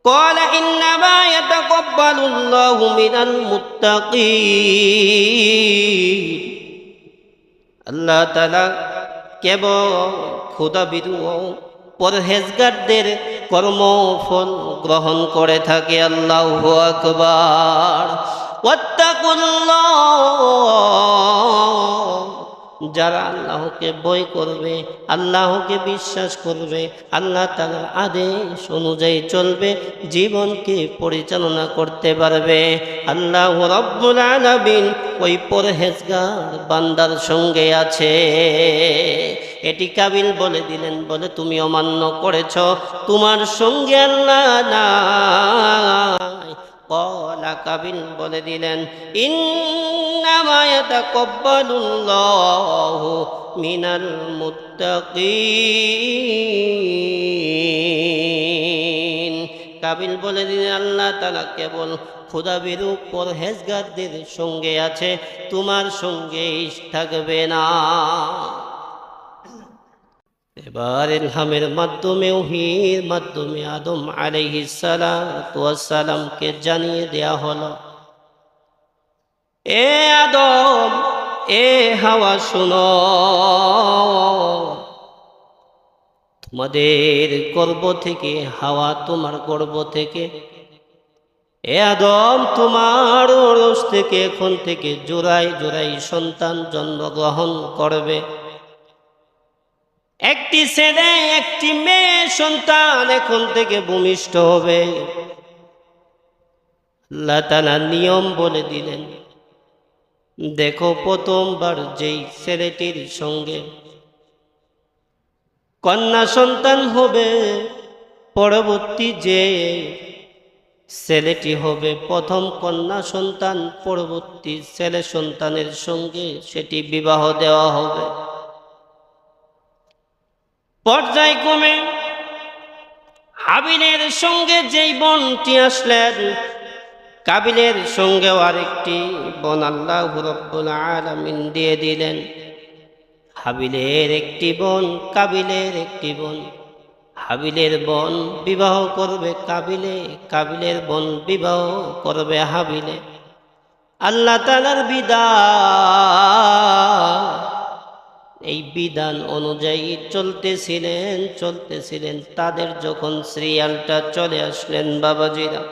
قال إنما يتقبل الله من المتقين আল্লাহ তাআলা কেবল খোদাভীরু ও পরহেজগারদের কর্মফল গ্রহণ করে থাকে। আল্লাহু আকবার। ওয়াত্তাকুল্লাহ, যারা আল্লাহকে ভয় করবে, আল্লাহকে বিশ্বাস করবে, আল্লাহ তাআলার আদেশ অনুযায়ী চলবে, জীবনকে পরিচালনা করতে পারবে। আল্লাহ রাব্বুল আলামিন ওই পরহেজগার বান্দার সঙ্গে আছে। এটি কাবিল বলে দিলেন, বলে তুমি অমান্য করেছ, তোমার সঙ্গে আল্লাহ নাই। কলা, কাবিল বলে দিলেন, ইন্নামা ইয়াতাকাব্বালুল্লাহু মিনাল মুত্তাকিন। কাবিল বলে দিলেন, আল্লাহ তাআলা কেবল খোদাভীরু পরহেজগারদের সঙ্গে আছে, তোমার সঙ্গে থাকবে না। এবার ইলহামের মাধ্যমে, ওহীর মাধ্যমে আদম আলাইহিস সালাতু ওয়াস সালামকে জানিয়ে দেয়া হলো, এ আদম, এ হাওয়া, শুনো, তোমাদের গর্ভ থেকে, হাওয়া তোমার গর্ভ থেকে, এ আদম তোমার ওরস থেকে এখন থেকে জোড়ায় জোড়ায় সন্তান জন্মগ্রহণ করবে। একটি ছেলে একটি মেয়ে সন্তান এখন থেকে ভূমিষ্ঠ হবে। আল্লাহ তাআলা নিয়ম বলে দিলেন, দেখো প্রথমবার যেই ছেলেটির সঙ্গে কন্যা সন্তান হবে, পরবর্তী যে ছেলেটি হবে প্রথম কন্যা সন্তান, পরবর্তী ছেলে সন্তানের সঙ্গে সেটি বিবাহ দেওয়া হবে। পর্যায়ক্রমে হাবিলের সঙ্গে যেই বোনটি আসলেন, কাবিলের সঙ্গেও আরেকটি বোন আল্লাহ রাব্বুল আলামিন দিয়ে দিলেন। হাবিলের একটি বোন, কাবিলের একটি বোন। হাবিলের বোন বিবাহ করবে কাবিলে, কাবিলের বোন বিবাহ করবে হাবিলে। আল্লাহ তাআলার বিধান, এই বিধান অনুযায়ী চলতেছিলেন। তাদের যখন সিরিয়ালটা চলে আসলেন বাবাজিরা,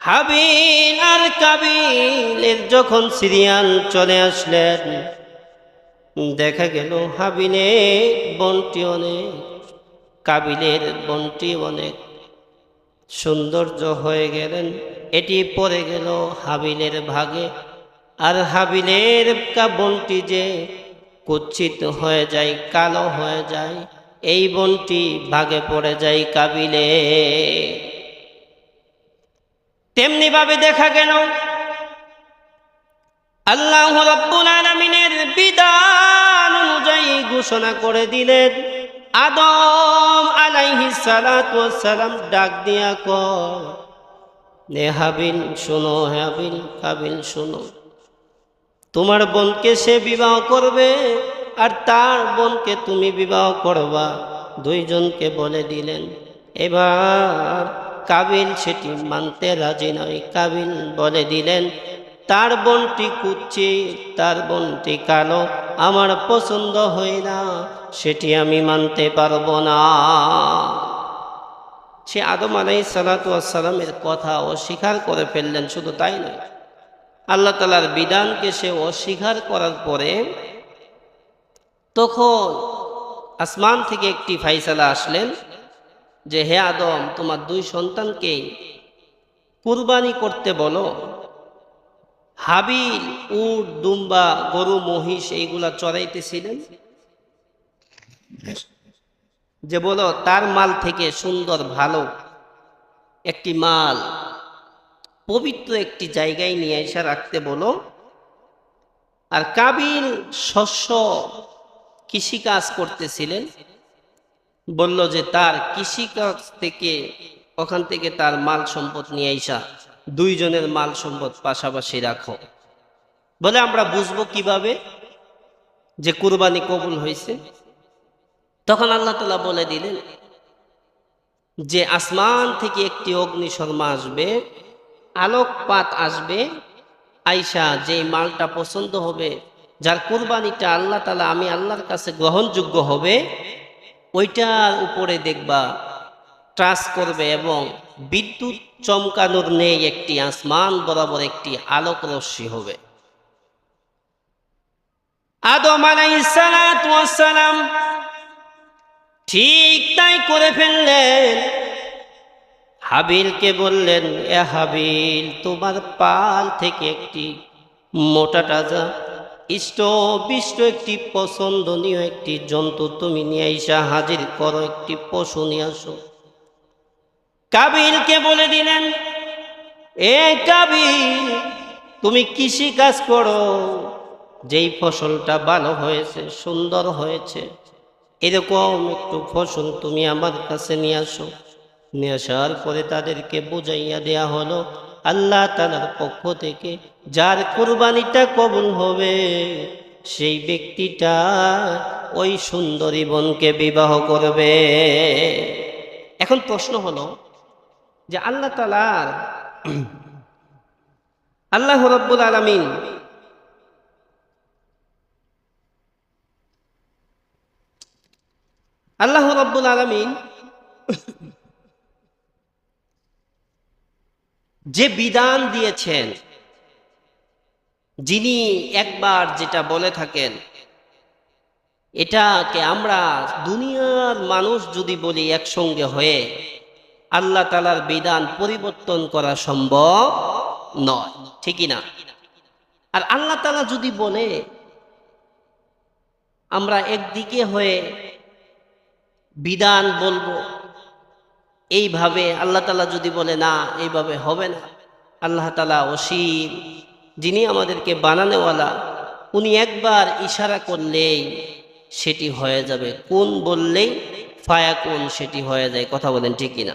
হাবিল আর কাবিলের যখন সিরিয়াল চলে আসলেন, দেখা গেল হাবিলের বোনটি অনেক, কাবিলের বোনটি অনেক সৌন্দর্য হয়ে গেলেন। এটি পড়ে গেল হাবিলের ভাগে। আর হাবিলের বোনটি যে কুৎসিত হয়ে যায়, কালো হয়ে যায়, এই বোনটি ভাগে পড়ে যায় কাবিলে। তেমনি ভাবে দেখা গেল আল্লাহ রাব্বুল আলামিনের বিধান অনুযায়ী ঘোষণা করে দিলেন, আদম আলাইহিস সালাতু ওয়াস সালাম ডাক দিয়া কয়, নে হাবিল শোনো, হাবিল কাবিল শোনো, তোমার বোনকে সে বিবাহ করবে আর তার বোনকে তুমি বিবাহ করবা, দুইজনকে বলে দিলেন। এবার কাবিল সেটি মানতে রাজি নয়। কাবিল বলে দিলেন, তার বোনটি কুৎসিত, তার বোনটি কালো, আমার পছন্দ হয় না, সেটি আমি মানতে পারবো না। সে আদম আলাইহিস সালাতু ওয়াস সালামের কথা অস্বীকার করে ফেললেন। শুধু তাই নয়, আল্লাহ তাআলার বিধানকে সে অস্বীকার করার পরে তখন আসমান থেকে একটি ফাইসালা আসলেন যে, হে আদম, তোমার দুই সন্তানকে কুরবানি করতে বলো। হাবিল উট, দুম্বা, গরু, মহিষ এইগুলা চড়াইতেছিলেন, যে বলো তার মাল থেকে সুন্দর ভালো একটি মাল পবিত্র একটি জায়গায় নিয়ে এসে রাখতে বলো। আর কাবিল শস্য কৃষিকাজ করতেছিলেন, বলল যে তার কৃষিকাজ থেকে, ওখান থেকে তার মাল সম্পদ নিয়ে আইসা দুইজনের মাল সম্পদ পাশাপাশি রাখো। বলে আমরা বুঝবো কিভাবে যে কুরবানি কবুল হয়েছে? তখন আল্লাহ তাআলা বলে দিলেন, যে আসমান থেকে একটি অগ্নিশর্মা আসবে, আলোকপাত আসবে, আইসা যে মালটা পছন্দ হবে, যার কুরবানিটা আল্লাহ তাআলা আমি আল্লাহর কাছে গ্রহণযোগ্য হবে, ওইটার উপরে দেখবা ট্রাস করবে এবং বিদ্যুৎ চমকানোর নেই একটি আসমান বরাবর একটি আলোক রশ্মি হবে। আদম আলাইহিস সালাতু ওয়াস সালাম ঠিক তাই করে ফেললেন। হাবিলকে বললেন, এ হাবিল, তোমার পাল থেকে একটি মোটা তাজা ইষ্ট একটি পছন্দনীয় একটি জন্তু তুমি নিয়ে আইসা হাজির করো, একটি পশু নিয়ে আসো। কাবিলকে বলে দিলেন, এ কাবিল, তুমি কৃষি কাজ করো, যেই ফসলটা ভালো হয়েছে, সুন্দর হয়েছে, এরকম একটু ফসল তুমি আমার কাছে নিয়ে আসো। নিয়ে আসার পরে তাদেরকে বুঝাইয়া দেয়া হলো, আল্লাহ তাআলার পক্ষ থেকে যার কুরবানিটা কবুল হবে, সেই ব্যক্তিটা ওই সুন্দরী বোনকে বিবাহ করবে। এখন প্রশ্ন হলো যে আল্লাহ তাআলার আল্লাহ রাব্বুল আলামিন আল্লাহ রাব্বুল আলামিন যে বিধান দিয়েছেন, যিনি একবার যেটা বলে থাকেন, এটাকে আমরা দুনিয়ার মানুষ যদি বলি একসঙ্গে হয়ে, আল্লাহ তাআলার বিধান পরিবর্তন করা সম্ভব নয়, ঠিকই না? আর আল্লাহ তাআলা যদি বলে আমরা একদিকে হয়ে বিধান বলবো, এইভাবে আল্লাহ তাআলা যদি বলে না, এইভাবে হবে না, আল্লাহ তাআলা অসীম, যিনি আমাদেরকে বানানোওয়ালা, উনি একবার ইশারা করলেই সেটি হয়ে যাবে, কোন বললেই ফায়াকুন সেটি হয়ে যায়। কথা বলেন ঠিক কিনা?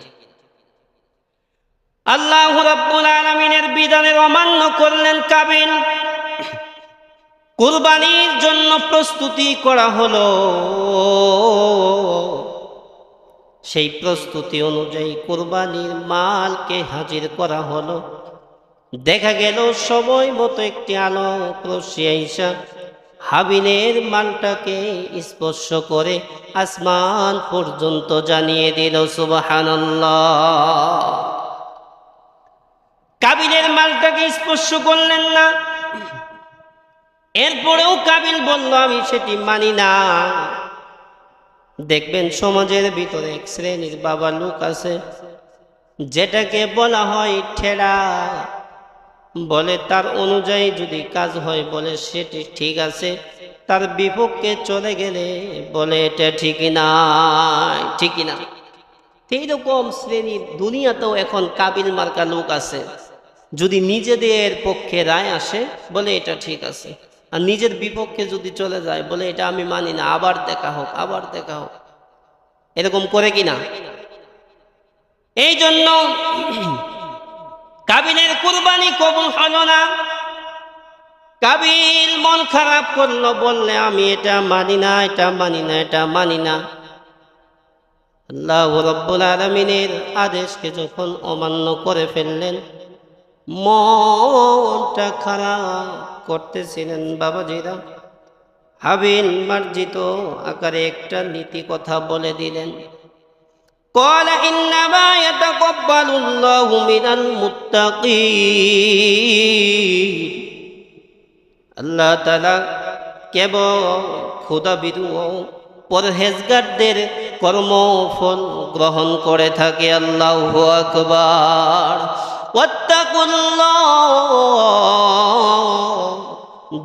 আল্লাহ রাব্বুল আলামিনের বিধানের অমান্য করলেন কাবিল, কুরবানির জন্য প্রস্তুতি করা হলো, সেই প্রস্তুতি অনুযায়ী কুরবানির মালকে হাজির করা হলো। দেখা গেল সময় মতো একটি আলোক রশ্মি আইসা হাবিলের মালটাকে স্পর্শ করে আসমান পর্যন্ত জানিয়ে দিল। সুবহানাল্লাহ। কাবিলের মালটাকে স্পর্শ করলেন না, এরপরেও কাবিল বলল আমি সেটি মানি না। দেখবেন সমাজের ভিতরে এক শ্রেণীর বাবা লোক আছে, যেটাকে বলা হয় ঠেলা, বলে তার অনুযায়ী যদি কাজ হয় বলে সেটি ঠিক আছে, তার বিপক্ষে চলে গেলে বলে এটা ঠিকই নাই, ঠিকই না। এইরকম শ্রেণীর দুনিয়াতেও এখন কাবিল মার্কা লোক আছে, যদি নিজেদের পক্ষে রায় আসে বলে এটা ঠিক আছে, আর নিজের বিপক্ষে যদি চলে যায় বলে এটা আমি মানি না, আবার দেখা হোক, আবার দেখা হোক। এরকম করে কিনা? এই জন্য কাবিলের কুরবানি কবুল হলো না। কাবিল মন খারাপ করলো, বললে আমি এটা মানি না, এটা মানি না, এটা মানি না। আল্লাহ রাব্বুল আলামিনের আদেশকে যখন অমান্য করে ফেললেন, মনটা খারাপ করতেছিলেন বাবাজিরা, হাবিল মার্জিত আকারে একটা নীতি কথা বলে দিলেন। قال إنما يتقبل الله من المتقين। আল্লাহ তাআলা কেবল খোদাবিদু ও পরহেজগারদের কর্মফল গ্রহণ করে থাকে। আল্লাহু আকবার। ওয়াত্তাকুল্লাহ,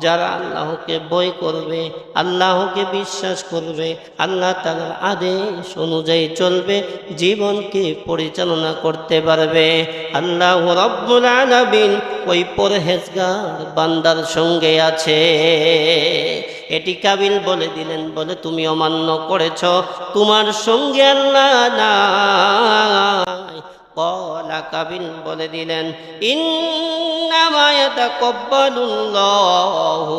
যারা আল্লাহকে ভয় করবে, আল্লাহকে বিশ্বাস করবে, আল্লাহ তাআলার আদেশ অনুযায়ী চলবে, জীবনকে পরিচালনা করতে পারবে, আল্লাহ রাব্বুল আলামিন ওই পরহেজগার বান্দার সঙ্গে আছে। এটি কাবিল বলে দিলেন, বলে তুমি অমান্য করেছ, তোমার সঙ্গে আল্লাহ নাই। কলা, কাবিল বলে দিলেন, ইন্নামা ইয়াতাকাব্বালুল্লাহু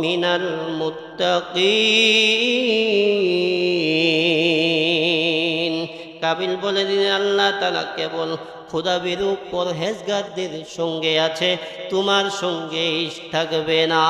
মিনাল মুত্তাকিন। কাবিল বলে দিলেন, আল্লাহ তাআলা কেবল খোদাভীরু পরহেজগারদের সঙ্গে আছে, তোমার সঙ্গে থাকবে না।